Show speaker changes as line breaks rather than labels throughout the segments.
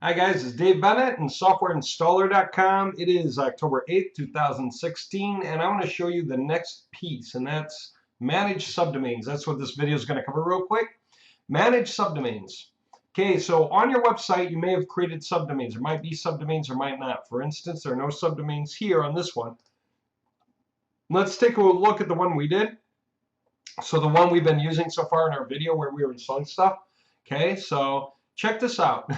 Hi guys, it's Dave Bennett and softwareinstaller.com. It is October 8th, 2016, and I want to show you the next piece, and that's manage subdomains. That's what this video is going to cover real quick. Manage subdomains. Okay, so on your website, you may have created subdomains. There might be subdomains or might not. For instance, there are no subdomains here on this one. Let's take a look at the one we did. So the one we've been using so far in our video where we were installing stuff. Okay, so check this out.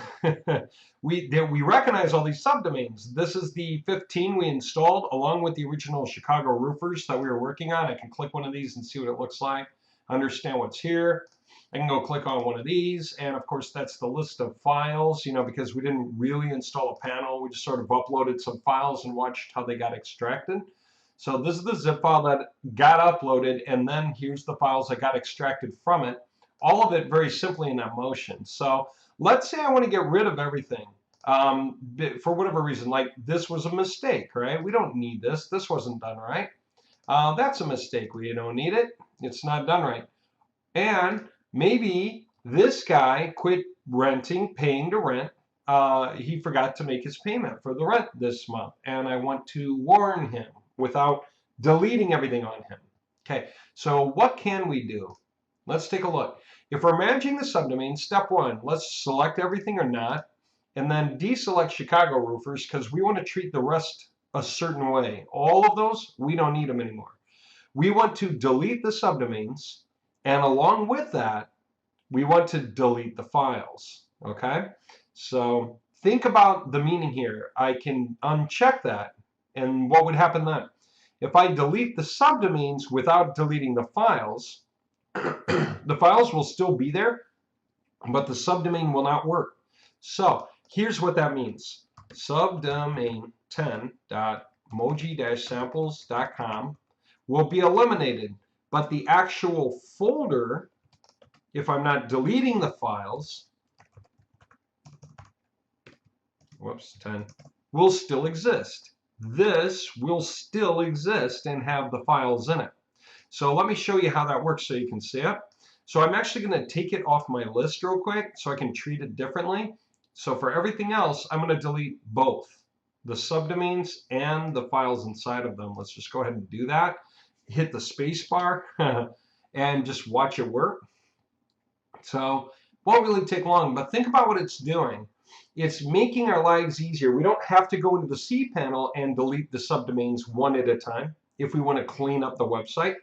we recognize all these subdomains. This is the 15 we installed along with the original Chicago roofers that we were working on. I can click one of these and see what it looks like, understand what's here. I can go click on one of these, and of course that's the list of files, because we didn't really install a panel. We just sort of uploaded some files and watched how they got extracted. So this is the zip file that got uploaded, and then here's the files that got extracted from it. All of it very simply in that motion. So let's say I want to get rid of everything for whatever reason, like this was a mistake, right? We don't need this. This wasn't done right. That's a mistake. We don't need it. It's not done right. And maybe this guy quit paying to rent. He forgot to make his payment for the rent this month, and I want to warn him without deleting everything on him. Okay, so what can we do? Let's take a look. If we're managing the subdomain, step one, let's select everything or not, and then deselect Chicago roofers because we want to treat the rest a certain way. All of those, we don't need them anymore. We want to delete the subdomains, and along with that, we want to delete the files. Okay, so think about the meaning here. I can uncheck that. And what would happen then? If I delete the subdomains without deleting the files, the files will still be there, but the subdomain will not work. So here's what that means. Subdomain 10.moji-samples.com will be eliminated, but the actual folder, if I'm not deleting the files, 10, will still exist. This will still exist and have the files in it. So let me show you how that works so you can see it. So I'm actually going to take it off my list real quick so I can treat it differently. So for everything else, I'm going to delete both the subdomains and the files inside of them. Let's just go ahead and do that. Hit the space bar and just watch it work. So it won't really take long, but think about what it's doing. It's making our lives easier. We don't have to go into the cPanel and delete the subdomains one at a time if we want to clean up the website.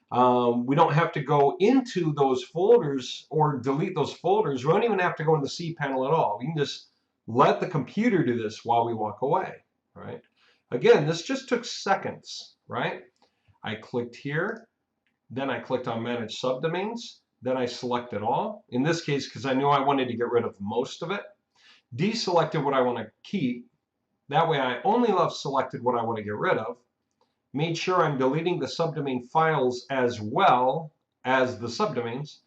We don't have to go into those folders or delete those folders. We don't even have to go into the cPanel at all. We can just let the computer do this while we walk away, right? Again, this just took seconds, right? I clicked here, then I clicked on Manage Subdomains, then I selected all. In this case, because I knew I wanted to get rid of most of it, deselected what I want to keep. That way I only left selected what I want to get rid of. Made sure I'm deleting the subdomain files as well as the subdomains,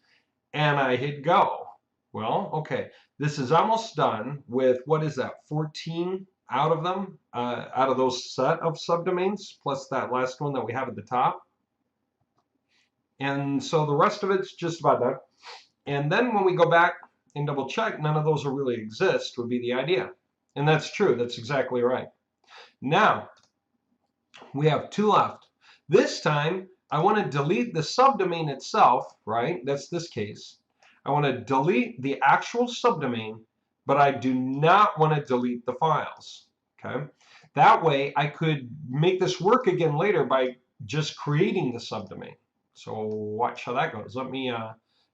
and I hit go. Well, okay, this is almost done with, what is that, 14 out of them, out of those set of subdomains, plus that last one that we have at the top. And so the rest of it's just about done. And then when we go back and double check, none of those will really exist would be the idea. And that's true. That's exactly right. Now, we have two left. This time, I want to delete the subdomain itself, right? That's this case. I want to delete the actual subdomain, but I do not want to delete the files, okay? That way, I could make this work again later by just creating the subdomain. So watch how that goes. Let me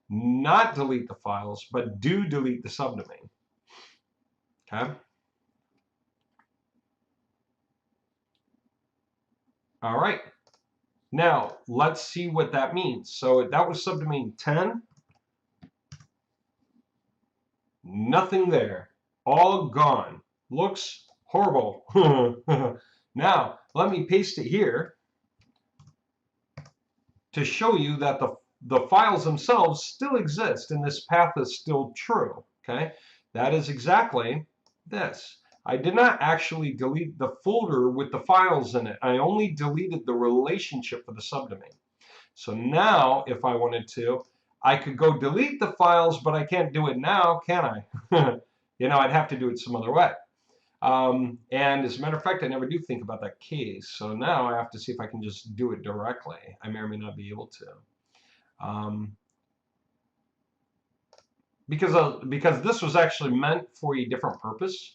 not delete the files, but do delete the subdomain. Okay. All right. Now let's see what that means. So that was subdomain 10. Nothing there. All gone. Looks horrible. Now let me paste it here to show you that the files themselves still exist and this path is still true. Okay, that is exactly this. I did not actually delete the folder with the files in it. I only deleted the relationship for the subdomain. So now if I wanted to, I could go delete the files, but I can't do it now, can I? You know, I'd have to do it some other way. And as a matter of fact, I never do think about that case. So now I have to see if I can just do it directly. I may or may not be able to. Because this was actually meant for a different purpose.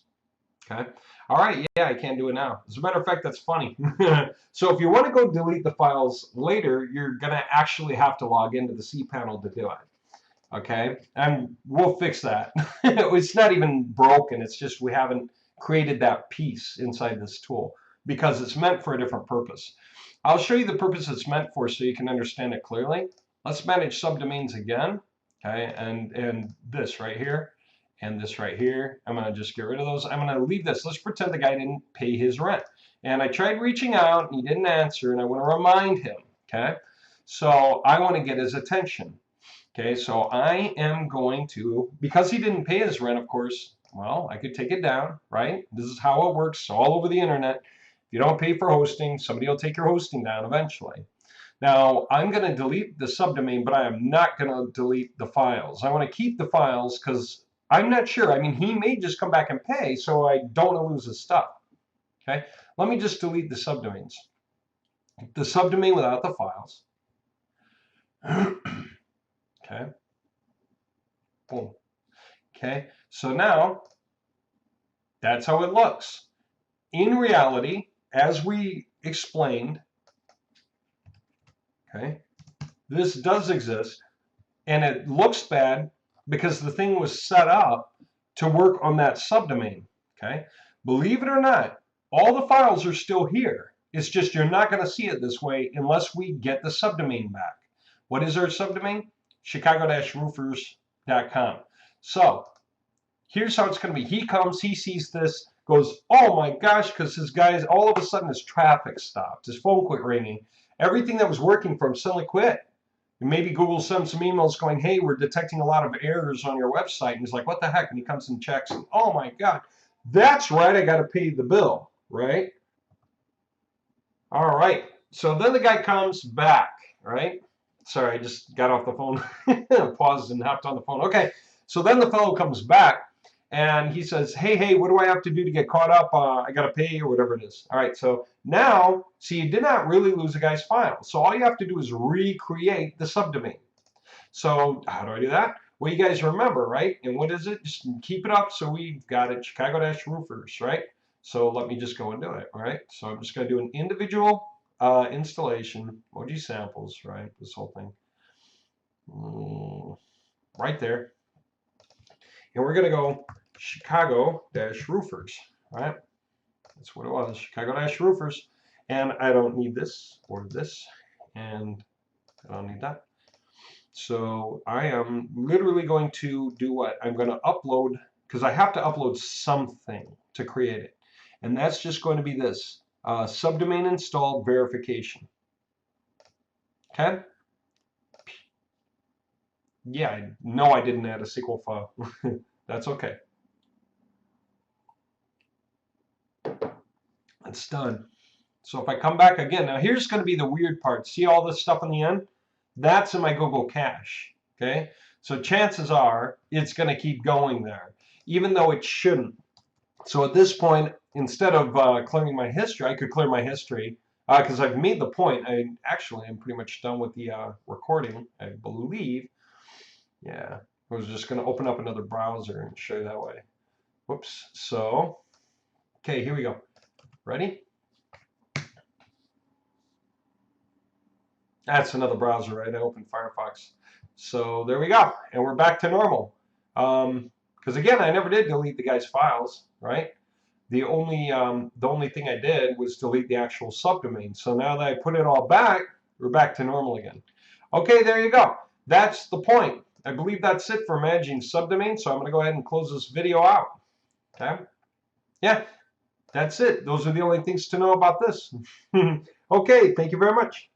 Okay. All right. Yeah, I can't do it now. As a matter of fact, that's funny. So if you want to go delete the files later, you're going to actually have to log into the cPanel to do it. Okay. And we'll fix that. It's not even broken. It's just we haven't created that piece inside this tool because it's meant for a different purpose. I'll show you the purpose it's meant for so you can understand it clearly. Let's manage subdomains again. Okay. And this right here. And this right here, I'm going to just get rid of those. I'm going to leave this. Let's pretend the guy didn't pay his rent. And I tried reaching out, and he didn't answer, and I want to remind him, okay? So I want to get his attention, okay? So I am going to, because he didn't pay his rent, of course, well, I could take it down, right? This is how it works all over the internet. If you don't pay for hosting, somebody will take your hosting down eventually. Now, I'm going to delete the subdomain, but I am not going to delete the files. I want to keep the files because I'm not sure. I mean, he may just come back and pay, so I don't want to lose his stuff. Okay, let me just delete the subdomains. The subdomain without the files. Okay. Boom. Okay, so now that's how it looks. In reality, as we explained, okay, this does exist, and it looks bad because the thing was set up to work on that subdomain. Okay, believe it or not, all the files are still here. It's just you're not going to see it this way unless we get the subdomain back. What is our subdomain? Chicago-roofers.com. So here's how it's going to be. He comes, he sees this, goes, oh my gosh, because his guys, all of a sudden his traffic stopped. His phone quit ringing. Everything that was working for him suddenly quit. And maybe Google sends some emails going, hey, we're detecting a lot of errors on your website. And he's like, what the heck? And he comes and checks, and oh my God, that's right, I got to pay the bill, right? All right. So then the guy comes back, right? Sorry, I just got off the phone, paused and hopped on the phone. Okay. So then the fellow comes back and he says, hey, what do I have to do to get caught up? I got to pay or whatever it is. All right. So now, see, you did not really lose the guy's file. So all you have to do is recreate the subdomain. So how do I do that? Well, you guys remember, right? And what is it? Just keep it up. So we've got it, Chicago-roofers, right? So let me just go and do it, all right? So I'm just going to do an individual installation, OG samples, right? This whole thing. Right there. And we're going to go Chicago-roofers, right? That's what it was, Chicago-roofers. And I don't need this or this, and I don't need that. So I am literally going to do what? I'm going to upload, because I have to upload something to create it. And that's just going to be this, subdomain install verification. Okay? Yeah, no, I didn't add a SQL file. That's okay. It's done. So if I come back again, now here's going to be the weird part. See all this stuff on the end? That's in my Google Cache, okay? So chances are it's going to keep going there, even though it shouldn't. So at this point, instead of clearing my history, I could clear my history because I've made the point. I'm pretty much done with the recording, I believe. Yeah, I was just going to open up another browser and show you that way. Whoops. So, okay, here we go. Ready? That's another browser, right? I opened Firefox. So there we go, and we're back to normal. Because again, I never did delete the guy's files, right? The only thing I did was delete the actual subdomain. So now that I put it all back, we're back to normal again. Okay, there you go. That's the point. I believe that's it for managing subdomains. So I'm going to go ahead and close this video out. Okay? Yeah, that's it. Those are the only things to know about this. Okay, thank you very much.